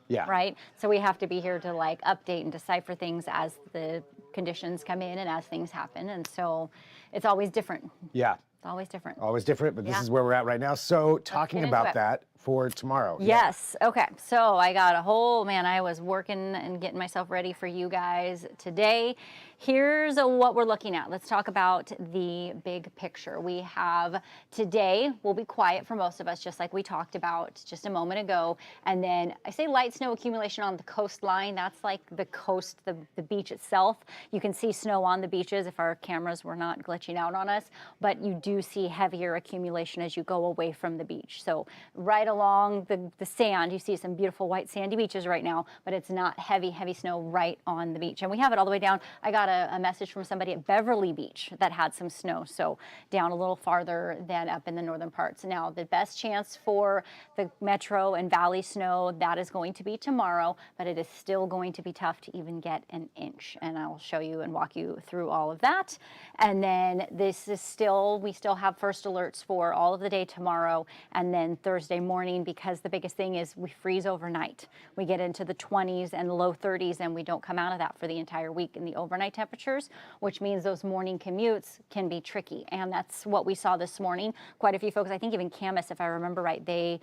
right? So we have to be here to like update and decipher things as the conditions come in and as things happen. And so it's always different. Yeah. It's always different. Always different, but this is where we're at right now. So talking about that for tomorrow. Yes. Okay. So I got a whole, man, I was working and getting myself ready for you guys today. Here's what we're looking at. Let's talk about the big picture. We have today will be quiet for most of us, just like we talked about just a moment ago. And then I say light snow accumulation on the coastline. That's like the coast, the beach itself. You can see snow on the beaches if our cameras were not glitching out on us, but you do see heavier accumulation as you go away from the beach. So right along the sand, you see some beautiful white sandy beaches right now, but it's not heavy snow right on the beach. And we have it all the way down. I got a message from somebody at Beverly Beach that had some snow, so down a little farther than up in the northern parts. Now, the best chance for the metro and valley snow, that is going to be tomorrow, but it is still going to be tough to even get an inch. And I'll show you and walk you through all of that. And then this is still, we still have first alerts for all of the day tomorrow and then Thursday morning, because the biggest thing is we freeze overnight. We get into the 20s and low 30s and we don't come out of that for the entire week in the overnight temperatures, which means those morning commutes can be tricky. And that's what we saw this morning. Quite a few folks, I think even Camas, if I remember right, they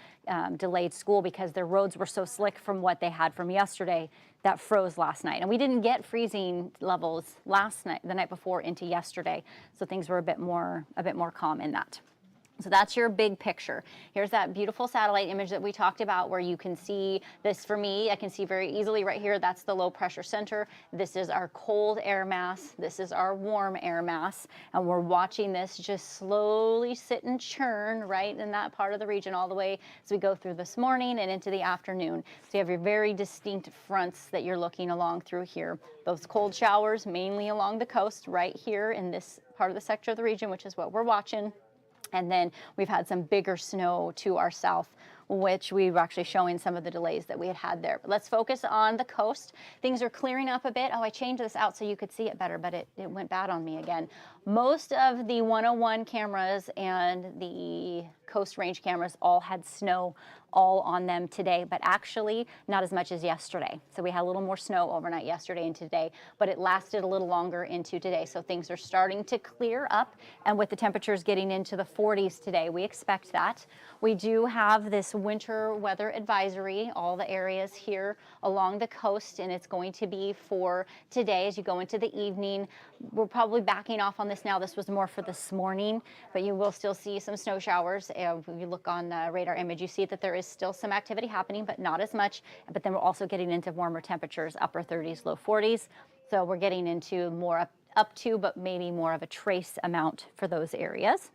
delayed school because their roads were so slick from what they had from yesterday that froze last night. And we didn't get freezing levels last night, the night before into yesterday. So things were a bit more calm in that. So that's your big picture. Here's that beautiful satellite image that we talked about where you can see this. For me, I can see very easily right here. That's the low pressure center. This is our cold air mass. This is our warm air mass. And we're watching this just slowly sit and churn right in that part of the region all the way as we go through this morning and into the afternoon. So you have your very distinct fronts that you're looking along through here. Those cold showers mainly along the coast right here in this part of the sector of the region, which is what we're watching. And then we've had some bigger snow to our south, which we were actually showing some of the delays that we had there. But let's focus on the coast. Things are clearing up a bit. Oh, I changed this out so you could see it better, but it went bad on me again. Most of the 101 cameras and the Coast Range cameras all had snow all on them today, but actually not as much as yesterday. So we had a little more snow overnight yesterday and today, but it lasted a little longer into today. So things are starting to clear up, and with the temperatures getting into the 40s today, we expect that. We do have this winter weather advisory, all the areas here along the coast, and it's going to be for today as you go into the evening. We're probably backing off on this now. This was more for this morning, but you will still see some snow showers. If you look on the radar image, you see that there is still some activity happening, but not as much. But then we're also getting into warmer temperatures, upper 30s, low 40s. So we're getting into more up to, but maybe more of a trace amount for those areas.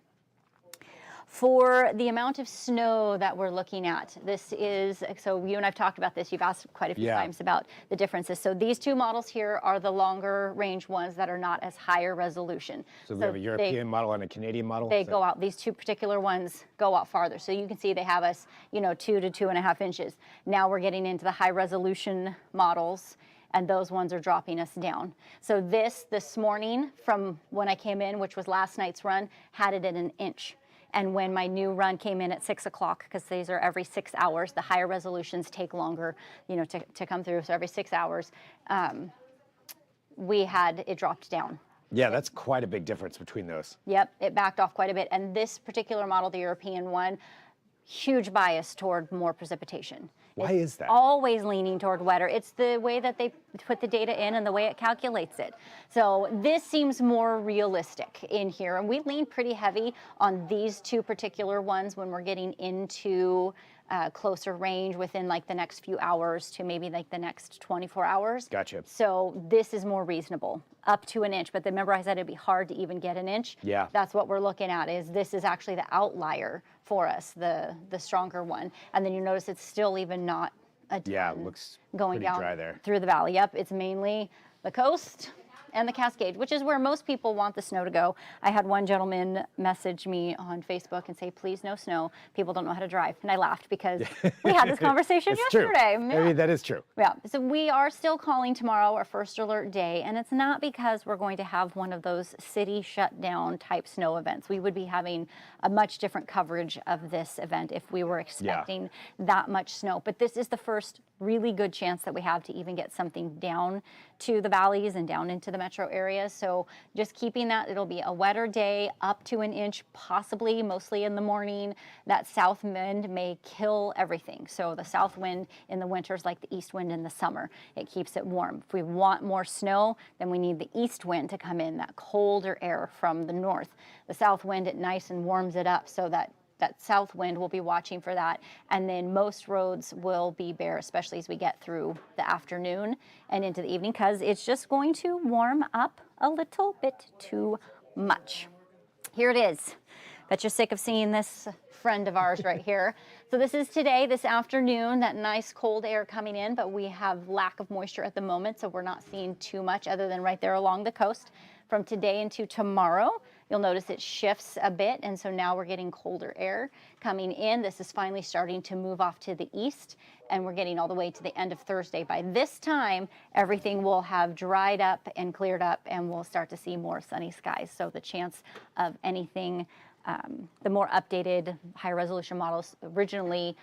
For the amount of snow that we're looking at, this is, so you and I've talked about this, you've asked quite a few times about the differences. So these two models here are the longer range ones that are not as higher resolution. So we have a European model and a Canadian model? They go out, these two particular ones go out farther. So you can see they have us, 2 to 2.5 inches. Now we're getting into the high resolution models, and those ones are dropping us down. So this morning from when I came in, which was last night's run, had it at an inch. And when my new run came in at 6 o'clock, because these are every 6 hours, the higher resolutions take longer, to come through. So every 6 hours, we had it dropped down. Yeah, that's quite a big difference between those. Yep, it backed off quite a bit. And this particular model, the European one, huge bias toward more precipitation. Why is that? Always leaning toward wetter. It's the way that they put the data in and the way it calculates it. So this seems more realistic in here. And we lean pretty heavy on these two particular ones when we're getting into closer range within like the next few hours to maybe like the next 24 hours. Gotcha. So this is more reasonable, up to an inch. But remember I said it'd be hard to even get an inch? Yeah. That's what we're looking at, is this is actually the outlier for us, the stronger one. And then you notice it's still even not a ton. Yeah, it looks going pretty down dry there. through the valley. Yep, it's mainly the coast and the Cascade, which is where most people want the snow to go. I had one gentleman message me on Facebook and say, please no snow. People don't know how to drive. And I laughed because we had this conversation yesterday. True. I mean, that is true. Yeah, so we are still calling tomorrow our first alert day, and it's not because we're going to have one of those city shutdown type snow events. We would be having a much different coverage of this event if we were expecting that much snow. But this is the first really good chance that we have to even get something down to the valleys and down into the metro area. So just keeping that, it'll be a wetter day, up to an inch, possibly mostly in the morning. That south wind may kill everything. So the south wind in the winter is like the east wind in the summer. It keeps it warm. If we want more snow, then we need the east wind to come in, that colder air from the north. The south wind, it nice and warms it up, so that south wind, we'll be watching for that. And then most roads will be bare, especially as we get through the afternoon and into the evening, because it's just going to warm up a little bit too much. Here it is. Bet you're sick of seeing this friend of ours right here. So this is today, this afternoon, that nice cold air coming in, but we have lack of moisture at the moment, so we're not seeing too much other than right there along the coast. From today into tomorrow, you'll notice it shifts a bit, and so now we're getting colder air coming in. This is finally starting to move off to the east, and we're getting all the way to the end of Thursday. By this time, everything will have dried up and cleared up, and we'll start to see more sunny skies. So the chance of anything, the more updated high resolution models originally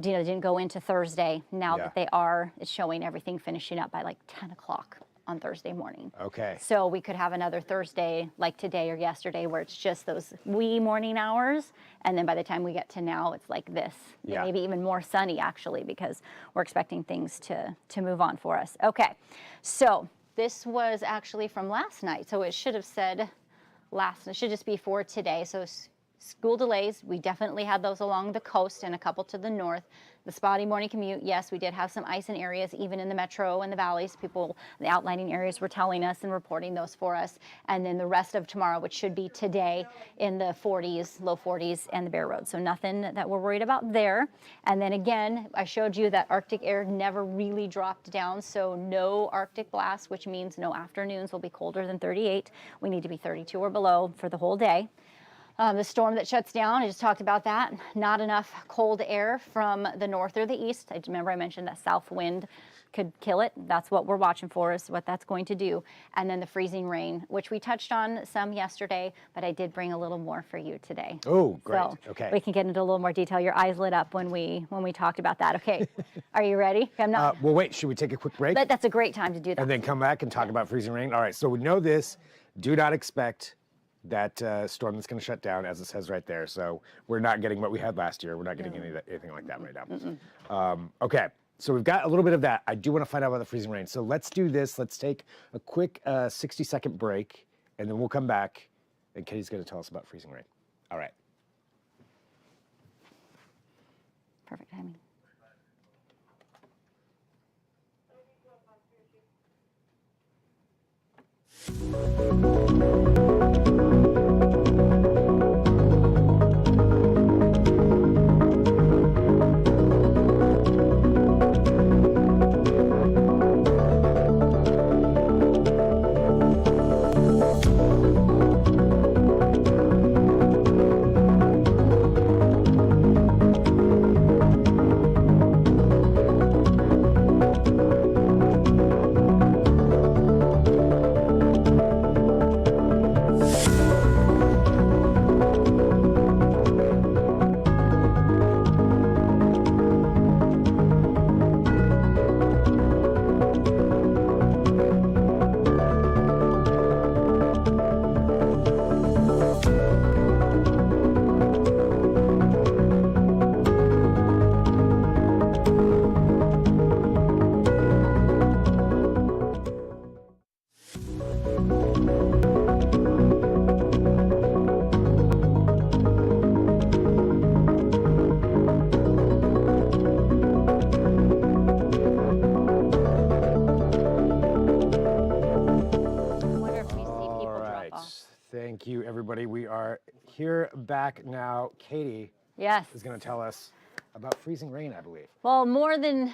didn't go into Thursday. Now that they are, it's showing everything finishing up by like 10 o'clock on Thursday morning. Okay. So we could have another Thursday like today or yesterday where it's just those wee morning hours, and then by the time we get to now, it's like this. Yeah. Maybe even more sunny actually, because we're expecting things to move on for us. Okay, so this was actually from last night, so it should have said it should just be for today. So school delays, we definitely had those along the coast and a couple to the north. The spotty morning commute, yes, we did have some ice in areas, even in the metro and the valleys. People, the outlining areas were telling us and reporting those for us. And then the rest of tomorrow, which should be today, in the 40s, low 40s, and the bare road. So nothing that we're worried about there. And then again, I showed you that Arctic air never really dropped down. So no Arctic blast, which means no afternoons will be colder than 38. We need to be 32 or below for the whole day. The storm that shuts down, I just talked about that. Not enough cold air from the north or the east. I remember I mentioned that south wind could kill it. That's what we're watching for, is what that's going to do. And then the freezing rain, which we touched on some yesterday, but I did bring a little more for you today. Oh, great. So okay. We can get into a little more detail. Your eyes lit up when we talked about that. Okay, are you ready? I'm not. Well, wait, should we take a quick break? That's a great time to do that. And then come back and talk about freezing rain? All right, so we know this. Do not expect that storm that's going to shut down, as it says right there. So we're not getting what we had last year. We're not getting anything like that right now. Okay, so we've got a little bit of that. I do want to find out about the freezing rain. So let's do this. Let's take a quick 60-second break, and then we'll come back, and Katie's going to tell us about freezing rain. All right. Perfect timing. Thank you, everybody. We are here back now. Katie Yes. is going to tell us about freezing rain, I believe. Well, more than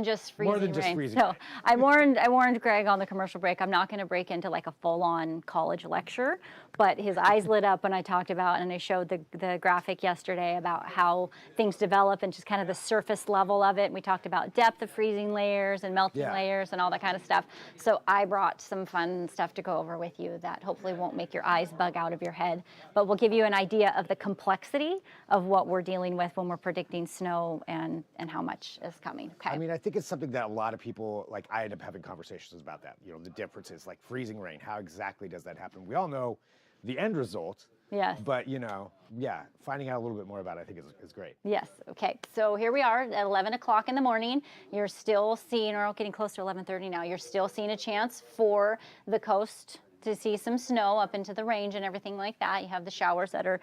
just freezing More than just rain. freezing So rain. I warned Greg on the commercial break. I'm not going to break into like a full-on college lecture, but his eyes lit up when I talked about, and I showed the graphic yesterday about how things develop and just kind of the surface level of it. And we talked about depth of freezing layers and melting layers and all that kind of stuff. So I brought some fun stuff to go over with you that hopefully won't make your eyes bug out of your head, but will give you an idea of the complexity of what we're dealing with when we're predicting predicting snow and how much is coming. Okay. I mean, I think it's something that a lot of people, like I end up having conversations about that. You know, the differences, like freezing rain, how exactly does that happen? We all know the end result. Yes. But, you know, yeah, finding out a little bit more about it, I think is great. Yes. Okay. So here we are at 11 o'clock in the morning. You're still seeing, or getting close to 11:30 now, you're still seeing a chance for the coast to see some snow up into the range and everything like that. You have the showers that are,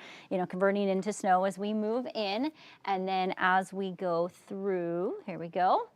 converting into snow as we move in. And then as we go through, here we go.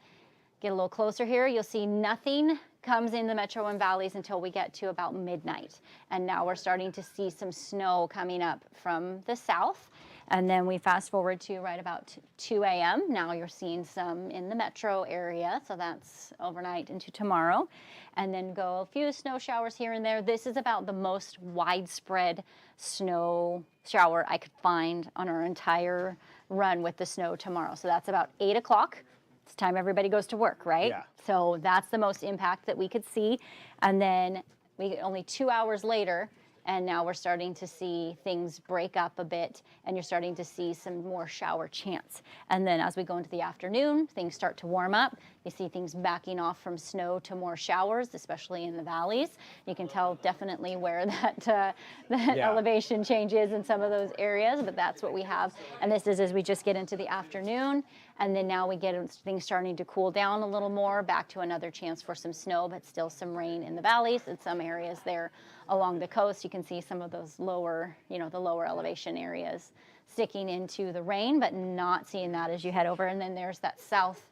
Get a little closer here, you'll see nothing comes in the metro and valleys until we get to about midnight. And now we're starting to see some snow coming up from the south. And then we fast forward to right about 2 a.m. Now you're seeing some in the metro area, so that's overnight into tomorrow. And then go a few snow showers here and there. This is about the most widespread snow shower I could find on our entire run with the snow tomorrow. So that's about 8 o'clock. It's time everybody goes to work, right? Yeah. So that's the most impact that we could see. And then we only 2 hours later, and now we're starting to see things break up a bit, and you're starting to see some more shower chance. And then as we go into the afternoon, things start to warm up. You see things backing off from snow to more showers, especially in the valleys. You can tell definitely where that elevation change is in some of those areas, but that's what we have. And this is as we just get into the afternoon, and then now we get things starting to cool down a little more, back to another chance for some snow, but still some rain in the valleys and some areas there along the coast. You can see some of those lower, the lower elevation areas sticking into the rain, but not seeing that as you head over. And then there's that south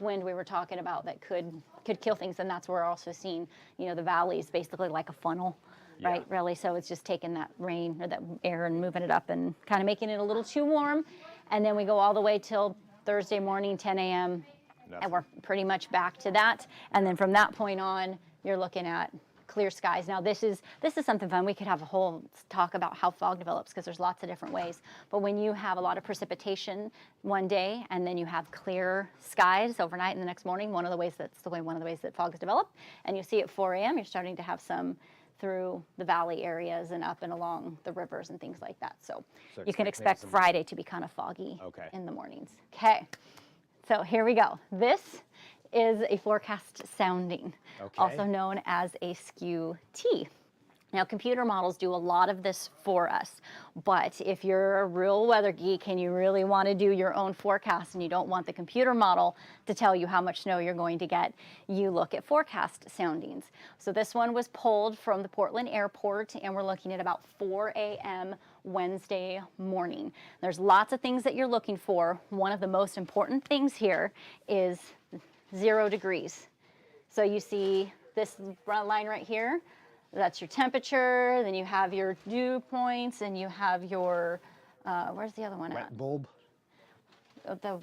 wind we were talking about that could kill things, and that's where we're also seeing, the valleys basically like a funnel, right? Really, so it's just taking that rain or that air and moving it up and kind of making it a little too warm. And then we go all the way till Thursday morning, 10 a.m., and we're pretty much back to that. And then from that point on, you're looking at clear skies. Now this is something fun. We could have a whole talk about how fog develops, because there's lots of different ways. But when you have a lot of precipitation one day and then you have clear skies overnight and the next morning, one of the ways that fogs develop. And you see at 4 a.m. you're starting to have some through the valley areas and up and along the rivers and things like that. So you can expect Friday to be kind of foggy in the mornings. Okay, so here we go. This is a forecast sounding, also known as a skew T. Now, computer models do a lot of this for us, but if you're a real weather geek and you really want to do your own forecast and you don't want the computer model to tell you how much snow you're going to get, you look at forecast soundings. So this one was pulled from the Portland airport, and we're looking at about 4 a.m. Wednesday morning. There's lots of things that you're looking for. One of the most important things here is 0 degrees. So you see this line right here, that's your temperature, then you have your dew points, and you have your, where's the other one at? Wet bulb. The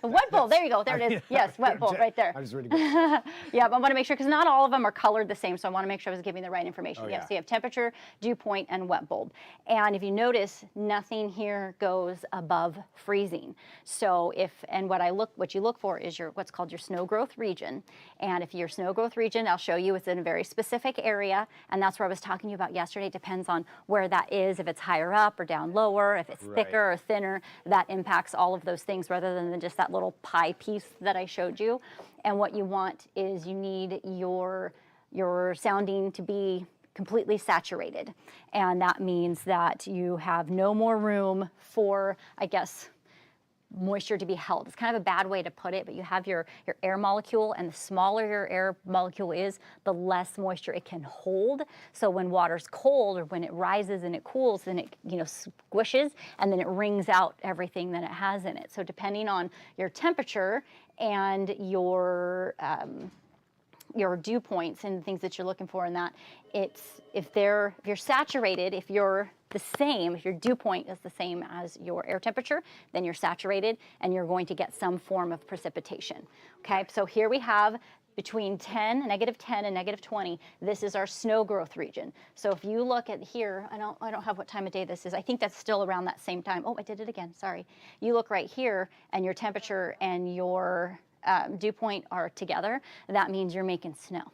wet bulb, there you go, there it is. Yes, wet bulb, right there. I was reading it. Yeah, but I want to make sure, because not all of them are colored the same, so I want to make sure I was giving the right information. Oh, yes, yeah. so you have temperature, dew point, and wet bulb. And if you notice, nothing here goes above freezing. So what you look for is what's called your snow growth region. And if your snow growth region, I'll show you, it's in a very specific area, and that's where I was talking to you about yesterday. It depends on where that is, if it's higher up or down lower, if it's thicker or thinner, that impacts all of those things rather than just that little pie piece that I showed you. And what you want is you need your sounding to be completely saturated. And that means that you have no more room for, I guess, moisture to be held. It's kind of a bad way to put it, but you have your air molecule, and the smaller your air molecule is, the less moisture it can hold. So when water's cold, or when it rises and it cools, then it squishes, and then it wrings out everything that it has in it. So depending on your temperature and your dew points and things that you're looking for in that, if you're saturated, if your dew point is the same as your air temperature, then you're saturated and you're going to get some form of precipitation. Okay, so here we have between -10 and -20. This is our snow growth region. So if you look at here, I don't have what time of day this is. I think that's still around that same time. Oh, I did it again, sorry. You look right here, and your temperature and your dew point are together. That means you're making snow.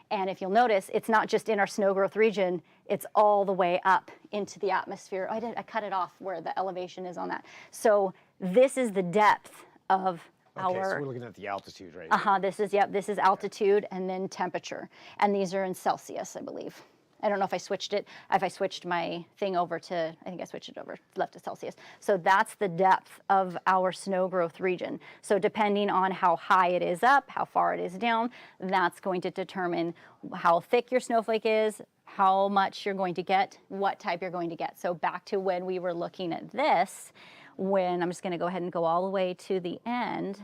And if you'll notice, it's not just in our snow growth region, it's all the way up into the atmosphere. I cut it off where the elevation is on that. So this is the depth of Okay, so our. we're looking at the altitude right here. This is altitude and then temperature. And these are in Celsius, I believe. I don't know if I switched it. If I switched my thing over to, I think I switched it over, left to Celsius. So that's the depth of our snow growth region. So depending on how high it is up, how far it is down, that's going to determine how thick your snowflake is, how much you're going to get, what type you're going to get. So back to when we were looking at this, when I'm just going to go ahead and go all the way to the end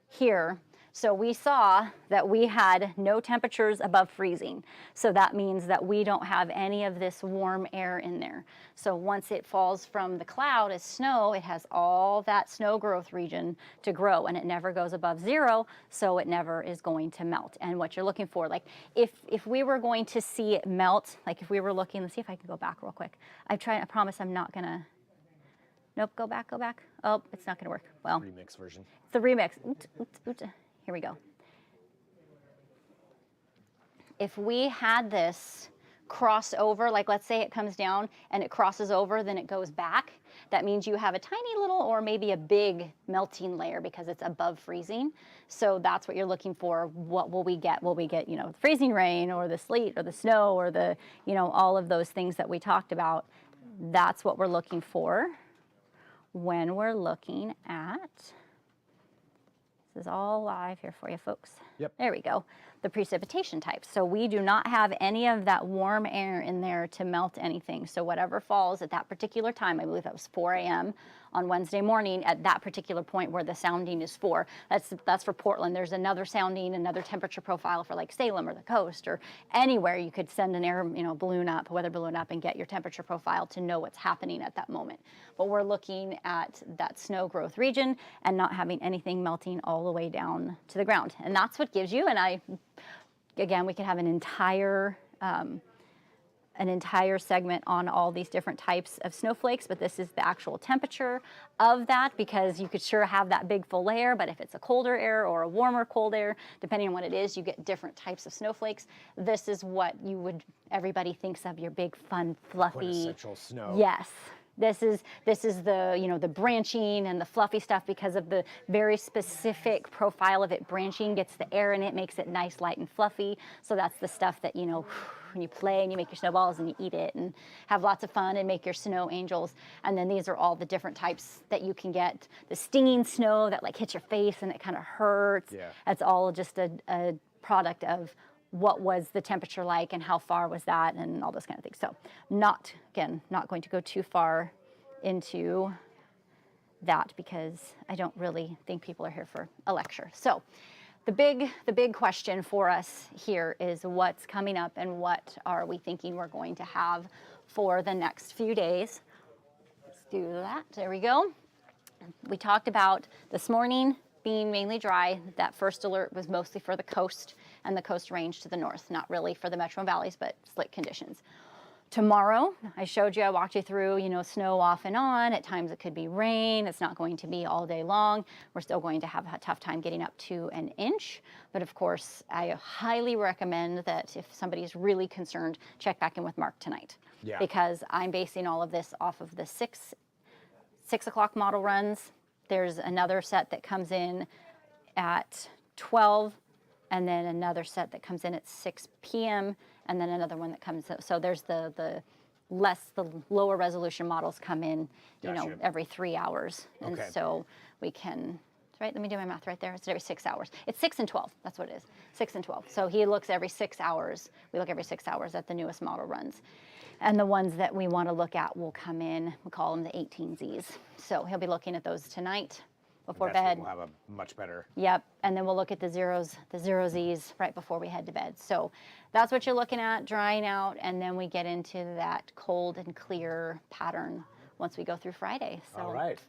here. So we saw that we had no temperatures above freezing. So that means that we don't have any of this warm air in there. So once it falls from the cloud as snow, it has all that snow growth region to grow, and it never goes above zero, so it never is going to melt. And what you're looking for, like if we were going to see it melt, like if we were looking, let's see if I can go back real quick. I promise I'm not gonna, nope, go back. Oh, it's not gonna work. Well, Remix version. it's the remix. Here we go. If we had this cross over, like let's say it comes down and it crosses over, then it goes back. That means you have a tiny little or maybe a big melting layer because it's above freezing. So that's what you're looking for. What will we get? Will we get, freezing rain or the sleet or the snow or the, all of those things that we talked about? That's what we're looking for when we're looking at. This is all live here for you folks. Yep. There we go. The precipitation types. So we do not have any of that warm air in there to melt anything. So whatever falls at that particular time, I believe that was 4 a.m. on Wednesday morning at that particular point where the sounding is 4. That's for Portland. There's another sounding, another temperature profile for like Salem or the coast or anywhere you could send an air, balloon up, weather balloon up and get your temperature profile to know what's happening at that moment. But we're looking at that snow growth region and not having anything melting all the way down to the ground. And that's what gives you, and again, we could have an entire segment on all these different types of snowflakes, but this is the actual temperature of that because you could sure have that big full layer, but if it's a colder air or a warmer cold air, depending on what it is, you get different types of snowflakes. This is what everybody thinks of your big, fun, fluffy. Quintessential snow. Yes. This is the the branching and the fluffy stuff because of the very specific profile of it. Branching gets the air in it, makes it nice, light, and fluffy. So that's the stuff that when you play and you make your snowballs and you eat it and have lots of fun and make your snow angels. And then these are all the different types that you can get. The stinging snow that like hits your face and it kind of hurts. Yeah. That's all just a product of what was the temperature like and how far was that and all those kind of things. So not going to go too far into that because I don't really think people are here for a lecture. So the big question for us here is what's coming up and what are we thinking we're going to have for the next few days. Let's do that. There we go. We talked about this morning being mainly dry. That first alert was mostly for the coast and the coast range to the north, not really for the metro valleys, but slick conditions. Tomorrow, I walked you through, snow off and on. At times it could be rain. It's not going to be all day long. We're still going to have a tough time getting up to an inch. But of course, I highly recommend that if somebody's really concerned, check back in with Mark tonight. Yeah. Because I'm basing all of this off of the 6 o'clock model runs. There's another set that comes in at 12, and then another set that comes in at 6 p.m., and then another one that comes up. So there's the lower resolution models come in, Gotcha. every 3 hours. And Okay. so we can, right, let me do my math right there. It's every 6 hours. It's 6 and 12, that's what it is, 6 and 12. So he looks every 6 hours. We look every 6 hours at the newest model runs. And the ones that we want to look at will come in, we call them the 18Zs. So he'll be looking at those tonight before That's when bed. we'll have a much better. Yep, and then we'll look at the zero Zs right before we head to bed. So that's what you're looking at, drying out, and then we get into that cold and clear pattern once we go through Friday. So All right.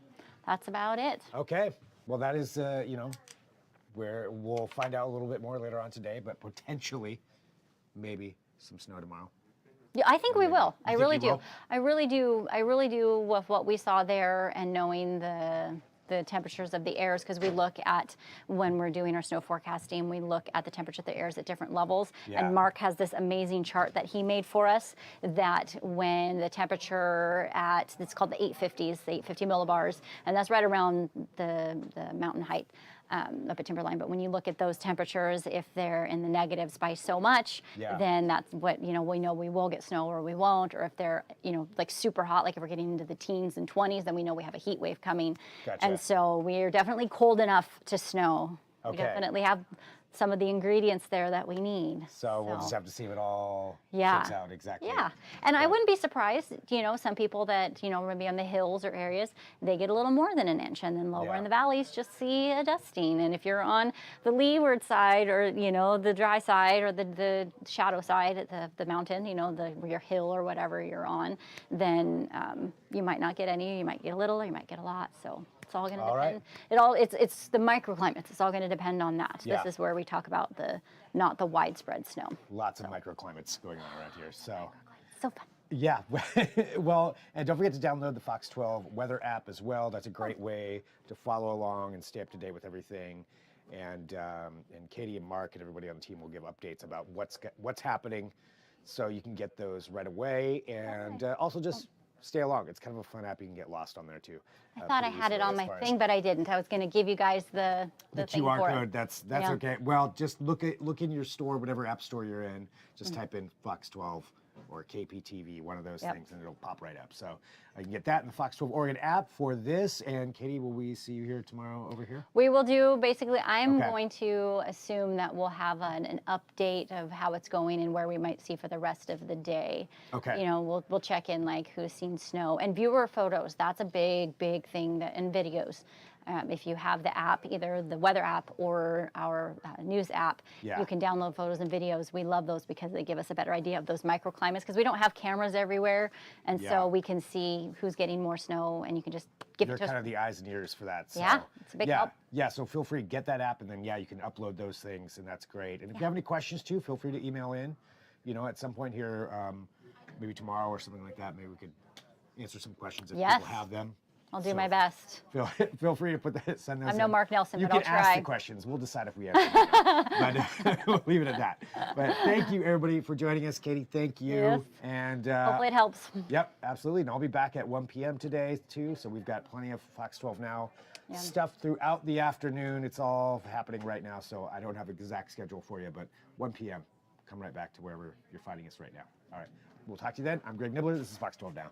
that's about it. Okay. Well, that is, where we'll find out a little bit more later on today, but potentially, maybe some snow tomorrow. Yeah, I think we will. You think you will? I really do with what we saw there and knowing the the temperatures of the airs, because we look at, when we're doing our snow forecasting, we look at the temperature of the airs at different levels. Yeah. And Mark has this amazing chart that he made for us that when the temperature at, it's called the 850s, the 850 millibars, and that's right around the mountain height. Up at timberline, but when you look at those temperatures, if they're in the negatives by so much, then that's what, you know we will get snow or we won't. Or if they're, like super hot, like if we're getting into the teens and 20s, then we know we have a heat wave coming. Gotcha. And so we're definitely cold enough to snow. Okay. We definitely have some of the ingredients there that we need. So we'll just have to see if it all Yeah. shakes out exactly. Yeah, and I wouldn't be surprised, some people that, maybe on the hills or areas, they get a little more than an inch, and then lower in the valleys just see a dusting. And if you're on the leeward side, or, the dry side, or the shadow side at the mountain, your hill or whatever you're on, then you might not get any, you might get a little, or you might get a lot. So it's all going to depend. Right. It's the microclimates. It's all going to depend on that. Yeah. This is where we talk about not the widespread snow. Lots of microclimates going on around here. So So fun. yeah, well, and don't forget to download the Fox 12 weather app as well. That's a great way to follow along and stay up to date with everything. And Katie and Mark and everybody on the team will give updates about what's happening, so you can get those right away. And also just stay along. It's kind of a fun app. You can get lost on there too. I thought I had it on my thing, but I didn't. I was going to give you guys the thing QR for code. it. That's okay. Well, just look in your store, whatever app store you're in. Just type in Fox 12 or KPTV, one of those things, and it'll pop right up. So I can get that in the Fox 12 Oregon app for this. And Katie, will we see you here tomorrow over here? We will do, basically, I'm going to assume that we'll have an update of how it's going and where we might see for the rest of the day. Okay. We'll check in, like, who's seen snow. And viewer photos, that's a big thing, and videos. If you have the app, either the weather app or our news app, you can download photos and videos. We love those because they give us a better idea of those microclimates, because we don't have cameras everywhere, and so we can see who's getting more snow, and you can just give it to us. They're kind of the eyes and ears for that. So. Yeah, it's a big help. Yeah, so feel free to get that app, and then you can upload those things, and that's great. And if you have any questions too, feel free to email in. At some point here, maybe tomorrow or something like that, maybe we could answer some questions if people have them. I'll do my best. Feel free to send those. I'm no Mark Nelson, but I'll try. You can ask the questions. We'll decide if we answer them. But we'll leave it at that. But thank you, everybody, for joining us. Katie, thank you. Yes. And hopefully it helps. Yep, absolutely. And I'll be back at 1 p.m. today, too. So we've got plenty of Fox 12 Now stuff throughout the afternoon. It's all happening right now, so I don't have an exact schedule for you. But 1 p.m., come right back to wherever you're finding us right now. All right. We'll talk to you then. I'm Greg Nibbler. This is Fox 12 Now.